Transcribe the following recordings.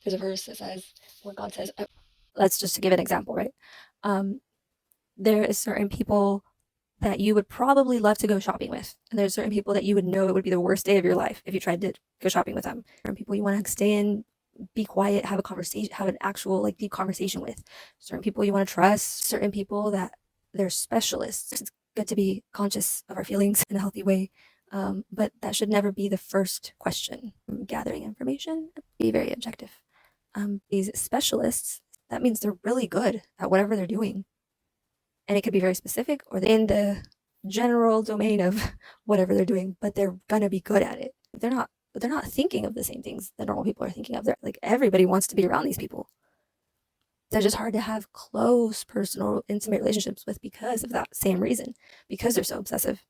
There's a verse that says, where God says, let's just to give an example, right? There is certain people that you would probably love to go shopping with. And there's certain people that you would know it would be the worst day of your life if you tried to go shopping with them. Certain people you want to stay in, be quiet, have a conversation, have an actual like deep conversation with. Certain people you want to trust, certain people that they're specialists. It's good to be conscious of our feelings in a healthy way. But that should never be the first question. Gathering information, be very objective. These specialists, that means they're really good at whatever they're doing. And it could be very specific or in the general domain of whatever they're doing, but they're gonna be good at it. They're not thinking of the same things that normal people are thinking of. They're like, everybody wants to be around these people. They're just hard to have close, personal, intimate relationships with because of that same reason, because they're so obsessive.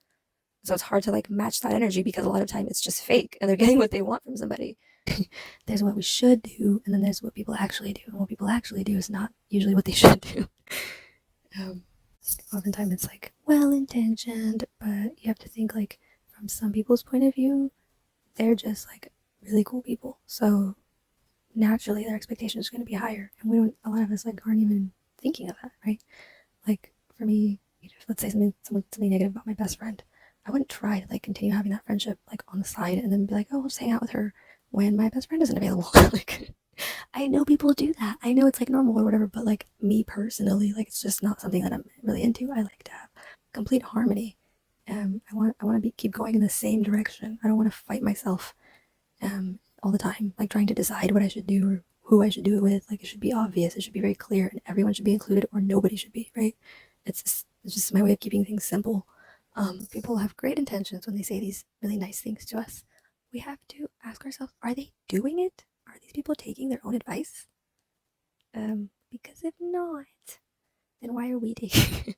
So it's hard to like match that energy because a lot of time it's just fake and they're getting what they want from somebody. There's what we should do, and then there's what people actually do. And what people actually do is not usually what they should do. Oftentimes it's like well-intentioned, but you have to think like from some people's point of view, they're just like really cool people. So naturally their expectation is going to be higher. And a lot of us like aren't even thinking of that, right? Like for me, let's say something negative about my best friend. I wouldn't try to like continue having that friendship like on the side and then be like, oh, I'll just hang out with her when my best friend isn't available. Like, I know people do that. I know it's like normal or whatever, but like me personally, like it's just not something that I'm really into. I like to have complete harmony. I want to keep going in the same direction. I don't want to fight myself all the time, like trying to decide what I should do or who I should do it with. Like it should be obvious. It should be very clear, and everyone should be included, or nobody should be. Right? It's just my way of keeping things simple. People have great intentions when they say these really nice things to us. We have to ask ourselves, are they doing it? Are these people taking their own advice? Because if not, then why are we taking it?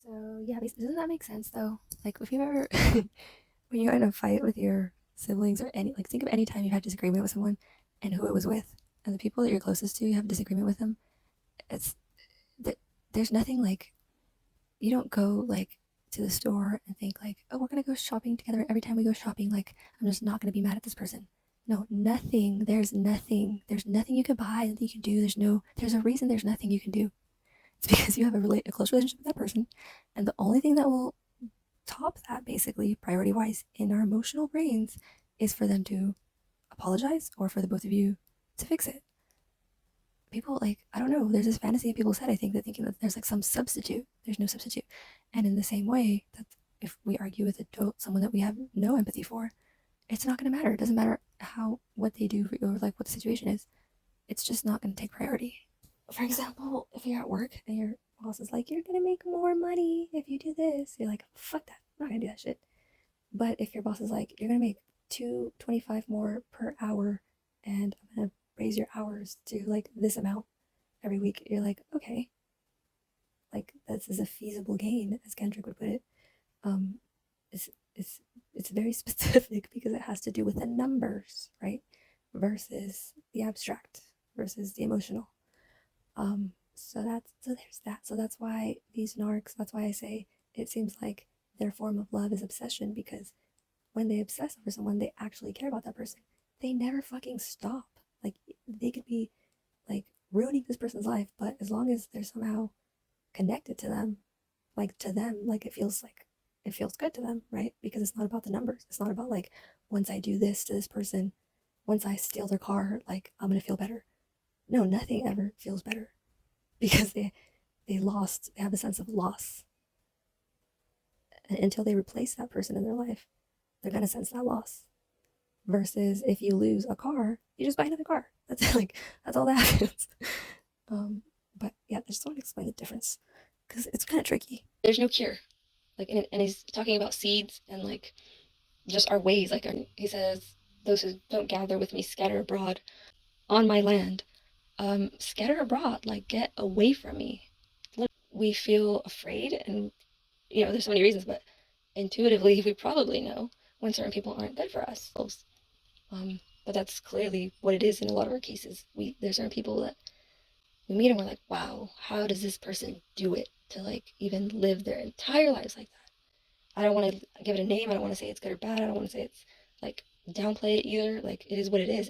So yeah, doesn't that make sense though? Like if you've ever, when you're in a fight with your siblings or think of any time you've had disagreement with someone and who it was with, and the people that you're closest to, you have disagreement with them. It's there's nothing like, you don't go like to the store and think like, oh, we're gonna go shopping together. Every time we go shopping, like I'm just not gonna be mad at this person. No, nothing. There's nothing you can buy, nothing you can do. There's a reason there's nothing you can do. It's because you have a close relationship with that person. And the only thing that will top that, basically, priority wise, in our emotional brains, is for them to apologize or for the both of you to fix it. People like, I don't know, there's this fantasy of people said, I think, that thinking that there's like some substitute. There's no substitute. And in the same way, that if we argue with someone that we have no empathy for, it's not going to matter. It doesn't matter what they do for you or like what the situation is. It's just not going to take priority. For example, if you're at work and your boss is like, you're going to make more money if you do this, you're like, fuck that. I'm not going to do that shit. But if your boss is like, you're going to make $2.25 more per hour and I'm going to raise your hours to like this amount every week, you're like, okay, like this is a feasible gain, as Kendrick would put it. It's very specific because it has to do with the numbers, right? Versus the abstract, versus the emotional. So there's that. So that's why these narcs, that's why I say it seems like their form of love is obsession, because when they obsess over someone, they actually care about that person. They never fucking stop. Like they could be like ruining this person's life, but as long as they're somehow connected to them, like it feels good to them, right? Because it's not about the numbers. It's not about like, once I do this to this person, once I steal their car, like I'm gonna feel better. No, nothing ever feels better because they have a sense of loss. And until they replace that person in their life, they're gonna sense that loss. Versus if you lose a car, you just buy another car. That's all that happens. But yeah, I just want to explain the difference because it's kind of tricky. There's no cure. Like, and he's talking about seeds and like just our ways. Like he says, those who don't gather with me scatter abroad on my land. Scatter abroad, like get away from me. We feel afraid, and there's so many reasons, but intuitively we probably know when certain people aren't good for us. But that's clearly what it is in a lot of our cases. There's certain people that we meet and we're like, wow, how does this person do it to like even live their entire lives like that? I don't want to give it a name. I don't want to say it's good or bad. I don't want to say it's like downplay it either. Like it is what it is.